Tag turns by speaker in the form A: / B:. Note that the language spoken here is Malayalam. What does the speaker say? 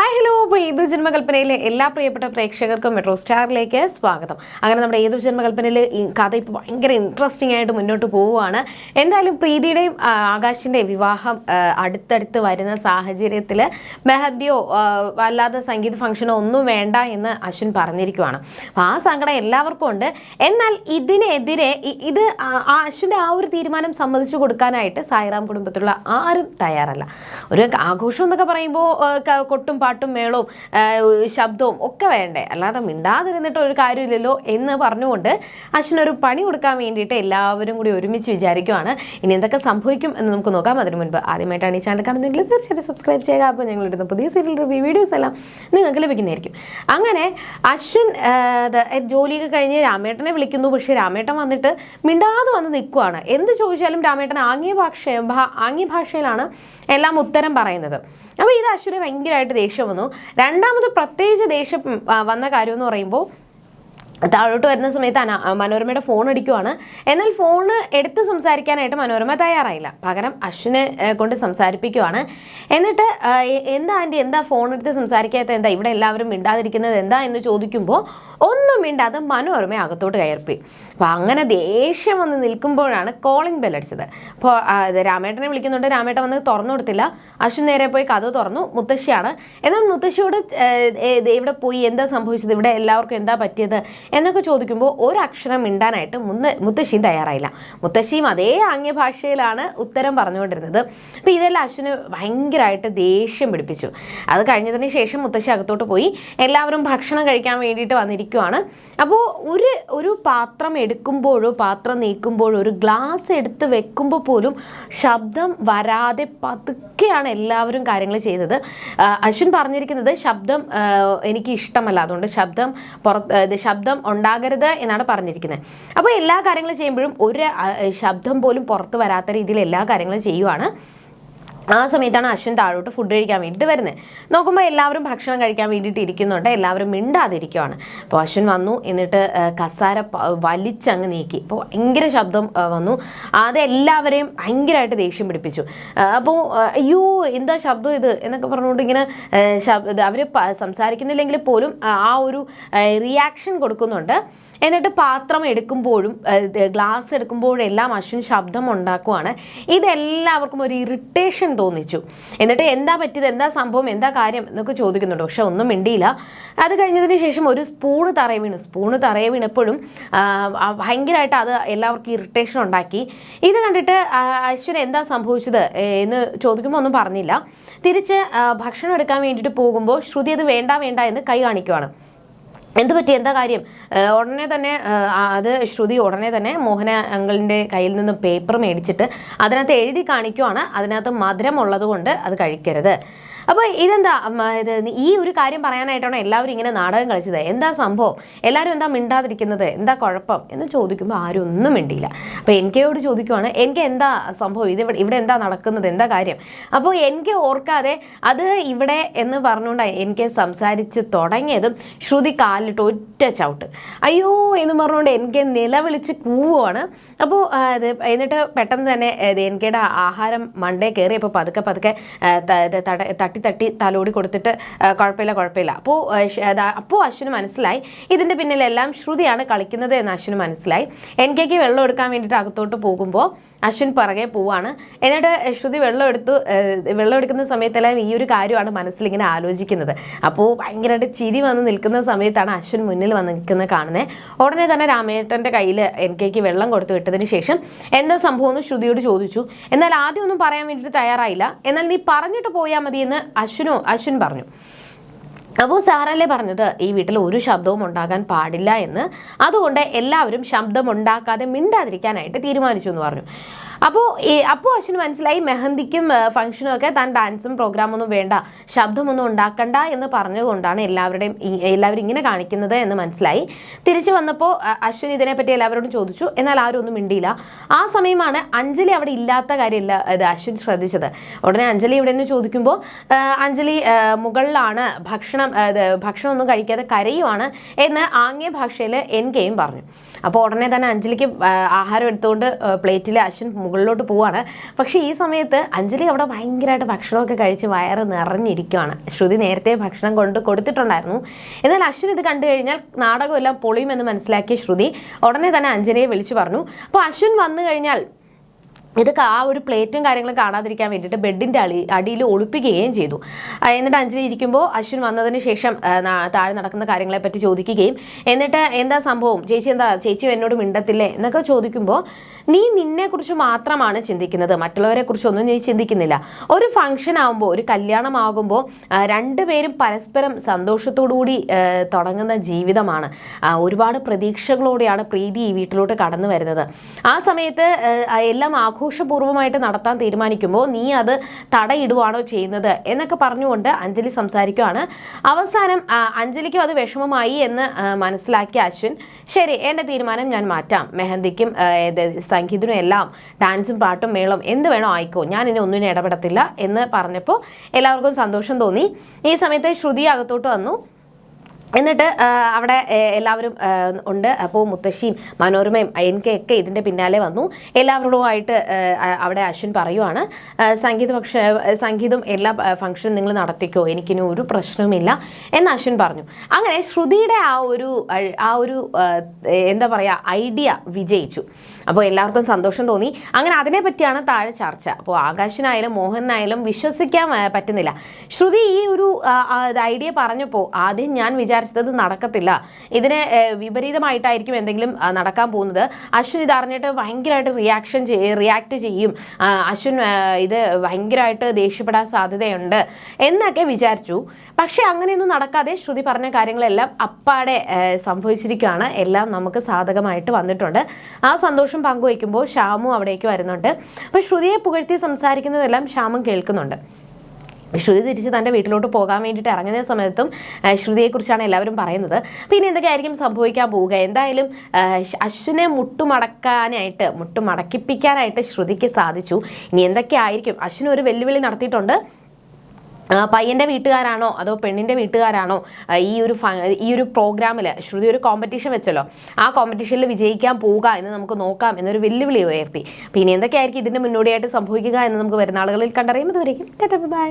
A: Hi hello. അപ്പോൾ ഏതു ജന്മകൽപ്പനയിലെ എല്ലാ പ്രിയപ്പെട്ട പ്രേക്ഷകർക്കും മെട്രോ സ്റ്റാറിലേക്ക് സ്വാഗതം. അങ്ങനെ നമ്മുടെ ഏതു ജന്മകൽപ്പനയിൽ ഈ കഥ ഇപ്പോൾ ഭയങ്കര ഇൻട്രസ്റ്റിംഗ് ആയിട്ട് മുന്നോട്ട് പോവുകയാണ്. എന്തായാലും പ്രീതിയുടെയും ആകാശിൻ്റെയും വിവാഹം അടുത്തടുത്ത് വരുന്ന സാഹചര്യത്തിൽ മെഹദിയോ അല്ലാതെ സംഗീത ഫംഗ്ഷനോ ഒന്നും വേണ്ട എന്ന് അശ്വിൻ പറഞ്ഞിരിക്കുവാണ്. അപ്പോൾ ആ സങ്കടം എല്ലാവർക്കും ഉണ്ട്. എന്നാൽ ഇതിനെതിരെ ഇത് അശ്വിൻ്റെ ആ ഒരു തീരുമാനം സമ്മതിച്ചു കൊടുക്കാനായിട്ട് സായിറാം കുടുംബത്തിലുള്ള ആരും തയ്യാറല്ല. ഒരു ആഘോഷം എന്നൊക്കെ പറയുമ്പോൾ കൊട്ടും പാട്ടും മേളവും ശബ്ദവും ഒക്കെ വേണ്ടേ, അല്ലാതെ മിണ്ടാതിരുന്നിട്ട് ഒരു കാര്യമില്ലല്ലോ എന്ന് പറഞ്ഞുകൊണ്ട് അശ്വിനൊരു പണി കൊടുക്കാൻ വേണ്ടിയിട്ട് എല്ലാവരും കൂടി ഒരുമിച്ച് വിചാരിക്കുവാണ്. ഇനി എന്തൊക്കെ സംഭവിക്കും എന്ന് നമുക്ക് നോക്കാം. അതിന് മുൻപ് ആദ്യമായിട്ടാണ് ഈ ചാനൽ കാണുന്നതെങ്കിൽ തീർച്ചയായിട്ടും സബ്സ്ക്രൈബ് ചെയ്യുക. അപ്പോൾ ഞങ്ങളിടുന്ന പുതിയ സീരിയൽ റിവ്യൂ വീഡിയോസ് എല്ലാം നിങ്ങൾക്ക് ലഭിക്കുന്നതായിരിക്കും. അങ്ങനെ അശ്വിൻ ജോലിയൊക്കെ കഴിഞ്ഞ് രാമേട്ടനെ വിളിക്കുന്നു. പക്ഷേ രാമേട്ടൻ വന്നിട്ട് മിണ്ടാതെ വന്ന് നിൽക്കുവാണ്. എന്ത് ചോദിച്ചാലും രാമേട്ടൻ ആംഗ്യ ഭാഷയിലാണ് എല്ലാം ഉത്തരം പറയുന്നത്. അപ്പോൾ ഇത് അശ്വിന് ഭയങ്കരമായിട്ട് ദേഷ്യം വന്നു. രണ്ടാമത് പ്രത്യേകിച്ച് ദേഷ്യം വന്ന കാര്യം എന്ന് പറയുമ്പോൾ താഴോട്ട് വരുന്ന സമയത്ത് മനോരമയുടെ ഫോൺ അടിക്കുവാണ്. എന്നാൽ ഫോണ് എടുത്ത് സംസാരിക്കാനായിട്ട് മനോരമ തയ്യാറായില്ല. പകരം അശ്വിനെ കൊണ്ട് സംസാരിപ്പിക്കുവാണ്. എന്നിട്ട് എന്താ ആൻറ്റി, എന്താ ഫോൺ എടുത്ത് സംസാരിക്കാത്ത, എന്താ ഇവിടെ എല്ലാവരും മിണ്ടാതിരിക്കുന്നത് എന്താ എന്ന് ചോദിക്കുമ്പോൾ ഒന്നും മിണ്ടാതെ മനോരമ അകത്തോട്ട് കയർപ്പി. അപ്പോൾ അങ്ങനെ ദേഷ്യം വന്ന് നിൽക്കുമ്പോഴാണ് കോളിംഗ് ബെൽ അടിച്ചത്. അപ്പോൾ രാമേട്ടനെ വിളിക്കുന്നുണ്ട്. രാമേട്ടൻ വന്ന് തുറന്നു കൊടുത്തില്ല. അശ്വിൻ നേരെ പോയി കഥ തുറന്നു. മുത്തശ്ശിയാണ്. എന്നാൽ മുത്തശ്ശിയോട് ഇവിടെ പോയി എന്താ സംഭവിച്ചത്, ഇവിടെ എല്ലാവർക്കും എന്താ പറ്റിയത് എന്നൊക്കെ ചോദിക്കുമ്പോൾ ഒരക്ഷരം മിണ്ടാനായിട്ട് മുത്തശ്ശിയും തയ്യാറായില്ല. മുത്തശ്ശിയും അതേ ആംഗ്യഭാഷയിലാണ് ഉത്തരം പറഞ്ഞുകൊണ്ടിരുന്നത്. അപ്പോൾ ഇതെല്ലാം അശ്വിന് ഭയങ്കരമായിട്ട് ദേഷ്യം പിടിപ്പിച്ചു. അത് കഴിഞ്ഞതിന് ശേഷം മുത്തശ്ശി അകത്തോട്ട് പോയി. എല്ലാവരും ഭക്ഷണം കഴിക്കാൻ വേണ്ടിയിട്ട് വന്നിരിക്കുവാണ്. അപ്പോൾ ഒരു പാത്രം എടുക്കുമ്പോഴോ പാത്രം നീക്കുമ്പോഴോ ഒരു ഗ്ലാസ് എടുത്ത് വെക്കുമ്പോൾ പോലും ശബ്ദം വരാതെ പതുക്കെയാണ് എല്ലാവരും കാര്യങ്ങൾ ചെയ്തത്. അശ്വിൻ പറഞ്ഞിരിക്കുന്നത് ശബ്ദം എനിക്ക് ഇഷ്ടമല്ല, അതുകൊണ്ട് ശബ്ദം ഉണ്ടാകരുത് എന്നാണ് പറഞ്ഞിരിക്കുന്നത്. അപ്പോൾ എല്ലാ കാര്യങ്ങളും ചെയ്യുമ്പോഴും ഒരു ശബ്ദം പോലും പുറത്ത് വരാത്ത രീതിയിൽ എല്ലാ കാര്യങ്ങളും ചെയ്യുവാണ്. ആ സമയത്താണ് അശ്വിൻ താഴോട്ട് ഫുഡ് കഴിക്കാൻ വേണ്ടിയിട്ട് വരുന്നത്. നോക്കുമ്പോൾ എല്ലാവരും ഭക്ഷണം കഴിക്കാൻ വേണ്ടിയിട്ട് ഇരിക്കുന്നുണ്ട്. എല്ലാവരും മിണ്ടാതിരിക്കുവാണ്. അപ്പോൾ അശ്വിൻ വന്നു. എന്നിട്ട് കസാര വലിച്ചങ്ങ് നീക്കി. അപ്പോൾ ഭയങ്കര ശബ്ദം വന്നു. അതെല്ലാവരെയും ഭയങ്കരമായിട്ട് ദേഷ്യം പിടിപ്പിച്ചു. അപ്പോൾ അയ്യോ എന്താ ശബ്ദം ഇത് എന്നൊക്കെ പറഞ്ഞുകൊണ്ട് ഇങ്ങനെ അവർ സംസാരിക്കുന്നില്ലെങ്കിൽ പോലും ആ ഒരു റിയാക്ഷൻ കൊടുക്കുന്നുണ്ട്. എന്നിട്ട് പാത്രം എടുക്കുമ്പോഴും ഗ്ലാസ് എടുക്കുമ്പോഴും എല്ലാം അശ്വിൻ ശബ്ദം ഉണ്ടാക്കുവാണ്. ഇതെല്ലാവർക്കും ഒരു ഇറിറ്റേഷൻ തോന്നിച്ചു. എന്നിട്ട് എന്താ പറ്റിയത്, എന്താ സംഭവം, എന്താ കാര്യം എന്നൊക്കെ ചോദിക്കുന്നുണ്ട്. പക്ഷെ ഒന്നും മിണ്ടിയില്ല. അത് കഴിഞ്ഞതിന് ശേഷം ഒരു സ്പൂണ് തറയെ വീണപ്പോഴും ഭയങ്കരമായിട്ട് അത് എല്ലാവർക്കും ഇറിറ്റേഷൻ ഉണ്ടാക്കി. ഇത് കണ്ടിട്ട് അശ്വിൻ എന്താ സംഭവിച്ചത് എന്ന് ചോദിക്കുമ്പോൾ ഒന്നും പറഞ്ഞില്ല. തിരിച്ച് ഭക്ഷണം എടുക്കാൻ വേണ്ടിയിട്ട് പോകുമ്പോൾ ശ്രുതി അത് വേണ്ട എന്ന് കൈ കാണിക്കുവാണ്. എന്ത് പറ്റി, എന്താ കാര്യം? ഉടനെ തന്നെ ശ്രുതി ഉടനെ തന്നെ മോഹന അങ്കിളിൻ്റെ കയ്യിൽ നിന്ന് പേപ്പർ മേടിച്ചിട്ട് അതിനകത്ത് എഴുതി കാണിക്കുവാണ്, അതിനകത്ത് മധുരമുള്ളത് കൊണ്ട് അത് കഴിക്കരുത്. അപ്പോൾ ഇതെന്താ ഈ ഒരു കാര്യം പറയാനായിട്ടാണ് എല്ലാവരും ഇങ്ങനെ നാടകം കളിച്ചത്, എന്താ സംഭവം, എല്ലാവരും എന്താ മിണ്ടാതിരിക്കുന്നത്, എന്താ കുഴപ്പം എന്ന് ചോദിക്കുമ്പോൾ ആരും ഒന്നും മിണ്ടിയില്ല. അപ്പോൾ എനിക്കയോട് ചോദിക്കുവാണ്, എനിക്ക് എന്താ സംഭവം, ഇവിടെ എന്താ നടക്കുന്നത്, എന്താ കാര്യം? അപ്പോൾ എനിക്ക് ഓർക്കാതെ അത് ഇവിടെ എന്ന് പറഞ്ഞുകൊണ്ട് എനിക്ക് സംസാരിച്ച് തുടങ്ങിയതും ശ്രുതി കാലിലിട്ട് ഒറ്റ ചവിട്ട്. അയ്യോ എന്ന് പറഞ്ഞുകൊണ്ട് എനിക്ക് നിലവിളിച്ച് കൂവുകയാണ്. അപ്പോൾ എന്നിട്ട് പെട്ടെന്ന് തന്നെ എനിക്കയുടെ ആഹാരം മണ്ടേ കയറിയപ്പോൾ പതുക്കെ തട്ടി തലോടി കൊടുത്തിട്ട് കുഴപ്പമില്ല. അപ്പോൾ അശ്വിന് മനസ്സിലായി ഇതിൻ്റെ പിന്നിലെല്ലാം ശ്രുതിയാണ് കളിക്കുന്നത് എന്ന് അശ്വിന് മനസ്സിലായി. എനിക്ക് വെള്ളം എടുക്കാൻ വേണ്ടിയിട്ട് അകത്തോട്ട് പോകുമ്പോൾ അശ്വിൻ പുറകെ പോവാണ്. എന്നിട്ട് ശ്രുതി വെള്ളം എടുക്കുന്ന സമയത്തെല്ലാം ഈ ഒരു കാര്യമാണ് മനസ്സിലിങ്ങനെ ആലോചിക്കുന്നത്. അപ്പോൾ ഭയങ്കരമായിട്ട് ചിരി വന്ന് നിൽക്കുന്ന സമയത്താണ് അശ്വിൻ മുന്നിൽ വന്ന് നിൽക്കുന്നത് കാണുന്നത്. ഉടനെ തന്നെ രാമേട്ടൻ്റെ കയ്യിൽ എനിക്ക് വെള്ളം കൊടുത്തു വിട്ടതിന് ശേഷം എന്താ സംഭവം എന്ന് ശ്രുതിയോട് ചോദിച്ചു. എന്നാൽ ആദ്യം ഒന്നും പറയാൻ വേണ്ടിയിട്ട് തയ്യാറായില്ല. എന്നാൽ നീ പറഞ്ഞിട്ട് പോയാൽ മതി എന്ന് അശ്വിൻ പറഞ്ഞു. അപ്പോൾ സാറല്ലേ പറഞ്ഞത് ഈ വീട്ടിൽ ഒരു ശബ്ദവും ഉണ്ടാകാൻ പാടില്ല എന്ന്, അതുകൊണ്ട് എല്ലാവരും ശബ്ദമുണ്ടാക്കാതെ മിണ്ടാതിരിക്കാനായിട്ട് തീരുമാനിച്ചു എന്ന് പറഞ്ഞു. അപ്പോൾ അശ്വിന് മനസ്സിലായി മെഹന്തിക്കും ഫംഗ്ഷനും ഒക്കെ താൻ ഡാൻസും പ്രോഗ്രാമൊന്നും വേണ്ട, ശബ്ദമൊന്നും ഉണ്ടാക്കണ്ട എന്ന് പറഞ്ഞുകൊണ്ടാണ് എല്ലാവരും ഇങ്ങനെ കാണിക്കുന്നത് എന്ന് മനസ്സിലായി. തിരിച്ചു വന്നപ്പോൾ അശ്വിൻ ഇതിനെപ്പറ്റി എല്ലാവരോടും ചോദിച്ചു. എന്നാൽ ആരും ഒന്നും മിണ്ടിയില്ല. ആ സമയമാണ് അഞ്ജലി അവിടെ ഇല്ലാത്ത കാര്യമില്ല അശ്വിൻ ശ്രദ്ധിച്ചത്. ഉടനെ അഞ്ജലി ഇവിടെ നിന്ന് ചോദിക്കുമ്പോൾ അഞ്ജലി മുകളിലാണ് ഭക്ഷണമൊന്നും കഴിക്കാതെ കരയുവാണ് എന്ന് ആംഗ്യ ഭാഷയിൽ എൻകെയും പറഞ്ഞു. അപ്പോൾ ഉടനെ തന്നെ അഞ്ജലിക്ക് ആഹാരം എടുത്തുകൊണ്ട് പ്ലേറ്റിൽ അശ്വിൻ മുകളിലോട്ട് പോവാണ്. പക്ഷേ ഈ സമയത്ത് അഞ്ജലി അവിടെ ഭയങ്കരമായിട്ട് ഭക്ഷണമൊക്കെ കഴിച്ച് വയറ് നിറഞ്ഞിരിക്കുകയാണ്. ശ്രുതി നേരത്തെ ഭക്ഷണം കൊടുത്തിട്ടുണ്ടായിരുന്നു. എന്നാൽ അശ്വിൻ ഇത് കണ്ടു കഴിഞ്ഞാൽ നാടകമെല്ലാം പൊളിയുമെന്ന് മനസ്സിലാക്കിയ ശ്രുതി ഉടനെ തന്നെ അഞ്ജലിയെ വിളിച്ചു പറഞ്ഞു. അപ്പോൾ അശ്വിൻ വന്നു കഴിഞ്ഞാൽ ഇതൊക്കെ ആ ഒരു പ്ലേറ്റും കാര്യങ്ങളും കാണാതിരിക്കാൻ വേണ്ടിയിട്ട് ബെഡിൻ്റെ അടിയിൽ ഒളിപ്പിക്കുകയും ചെയ്തു. എന്നിട്ട് അഞ്ജലി ഇരിക്കുമ്പോൾ അശ്വിൻ വന്നതിന് ശേഷം താഴെ നടക്കുന്ന കാര്യങ്ങളെപ്പറ്റി ചോദിക്കുകയും എന്നിട്ട് എന്താ സംഭവം, ചേച്ചി എന്നോട് മിണ്ടത്തില്ലേ എന്നൊക്കെ ചോദിക്കുമ്പോൾ നീ നിന്നെക്കുറിച്ച് മാത്രമാണ് ചിന്തിക്കുന്നത്, മറ്റുള്ളവരെ കുറിച്ചൊന്നും നീ ചിന്തിക്കുന്നില്ല. ഒരു ഫംഗ്ഷൻ ആകുമ്പോൾ, ഒരു കല്യാണമാകുമ്പോൾ രണ്ടുപേരും പരസ്പരം സന്തോഷത്തോടുകൂടി തുടങ്ങുന്ന ജീവിതമാണ്. ഒരുപാട് പ്രതീക്ഷകളോടെയാണ് പ്രീതി ഈ വീട്ടിലോട്ട് കടന്നു വരുന്നത്. ആ സമയത്ത് എല്ലാം ആഘോഷപൂർവ്വമായിട്ട് നടത്താൻ തീരുമാനിക്കുമ്പോൾ നീ അത് തടയിടുവാണോ ചെയ്യുന്നത് എന്നൊക്കെ പറഞ്ഞുകൊണ്ട് അഞ്ജലി സംസാരിക്കുകയാണ്. അവസാനം അഞ്ജലിക്കും അത് വിഷമമായി എന്ന് മനസ്സിലാക്കിയ അശ്വിൻ, ശരി എൻ്റെ തീരുമാനം ഞാൻ മാറ്റാം, മെഹന്തിക്കും സംഗീതനും എല്ലാം ഡാൻസും പാട്ടും മേളം എന്ത് വേണോ ആയിക്കോ, ഞാൻ ഇനി ഒന്നിനും ഇടപെടത്തില്ല എന്ന് പറഞ്ഞപ്പോൾ എല്ലാവർക്കും സന്തോഷം തോന്നി. ഈ സമയത്ത് ശ്രുതി അകത്തോട്ട് വന്നു. എന്നിട്ട് അവിടെ എല്ലാവരും ഉണ്ട്. അപ്പോൾ മുത്തശ്ശിയും മനോരമയും എനിക്കൊക്കെ ഇതിൻ്റെ പിന്നാലെ വന്നു. എല്ലാവരോടുമായിട്ട് അവിടെ അശ്വിൻ പറയുവാണ്, സംഗീതം എല്ലാ ഫംഗ്ഷനും നിങ്ങൾ നടത്തിക്കോ, എനിക്കിനി ഒരു പ്രശ്നവുമില്ല എന്ന് അശ്വിൻ പറഞ്ഞു. അങ്ങനെ ശ്രുതിയുടെ ആ ഒരു എന്താ പറയുക ഐഡിയ വിജയിച്ചു. അപ്പോൾ എല്ലാവർക്കും സന്തോഷം തോന്നി. അങ്ങനെ അതിനെപ്പറ്റിയാണ് താഴെ ചർച്ച. അപ്പോൾ ആകാശിനായാലും മോഹനായാലും വിശ്വസിക്കാൻ പറ്റുന്നില്ല. ശ്രുതി ഈ ഒരു ഐഡിയ പറഞ്ഞപ്പോൾ ആദ്യം ഞാൻ വിചാരിച്ചത് നടക്കത്തില്ല, ഇതിന് വിപരീതമായിട്ടായിരിക്കും എന്തെങ്കിലും നടക്കാൻ പോകുന്നത്, അശ്വിൻ ഇത് അറിഞ്ഞിട്ട് ഭയങ്കരമായിട്ട് റിയാക്ട് ചെയ്യും, അശ്വിൻ ഇത് ഭയങ്കരമായിട്ട് ദേഷ്യപ്പെടാൻ സാധ്യതയുണ്ട് എന്നൊക്കെ വിചാരിച്ചു. പക്ഷെ അങ്ങനെയൊന്നും നടക്കാതെ ശ്രുതി പറഞ്ഞ കാര്യങ്ങളെല്ലാം അപ്പാടെ സംഭവിച്ചിരിക്കുകയാണ്. എല്ലാം നമുക്ക് സാധകമായിട്ട് വന്നിട്ടുണ്ട്. ആ സന്തോഷം പങ്കുവയ്ക്കുമ്പോൾ ശ്യാമും അവിടേക്ക് വരുന്നുണ്ട്. അപ്പോൾ ശ്രുതിയെ പുകഴ്ത്തി സംസാരിക്കുന്നതെല്ലാം ശ്യാമും കേൾക്കുന്നുണ്ട്. ശ്രുതി തിരിച്ച് തൻ്റെ വീട്ടിലോട്ട് പോകാൻ വേണ്ടിയിട്ട് ഇറങ്ങുന്ന സമയത്തും ശ്രുതിയെക്കുറിച്ചാണ് എല്ലാവരും പറയുന്നത്. പിന്നെ എന്തൊക്കെയായിരിക്കും സംഭവിക്കാൻ പോവുക? എന്തായാലും അശ്വിനെ മുട്ടുമടക്കിപ്പിക്കാനായിട്ട് ശ്രുതിക്ക് സാധിച്ചു. ഇനി എന്തൊക്കെയായിരിക്കും? അശ്വിൻ ഒരു വെല്ലുവിളി നടത്തിയിട്ടുണ്ട്. പയ്യൻ്റെ വീട്ടുകാരാണോ അതോ പെണ്ണിൻ്റെ വീട്ടുകാരാണോ ഈ ഒരു പ്രോഗ്രാമിൽ ശ്രുതി ഒരു കോമ്പറ്റീഷൻ വെച്ചല്ലോ, ആ കോമ്പറ്റീഷനിൽ വിജയിക്കാൻ പോവുക എന്ന് നമുക്ക് നോക്കാം എന്നൊരു വെല്ലുവിളി ഉയർത്തി. പിന്നെ എന്തൊക്കെയായിരിക്കും ഇതിൻ്റെ മുന്നോടിയായിട്ട് സംഭവിക്കുക എന്ന് നമുക്ക് വരുന്ന ആളുകളിൽ കണ്ടറിയും. അതുവരേക്കും ബൈ.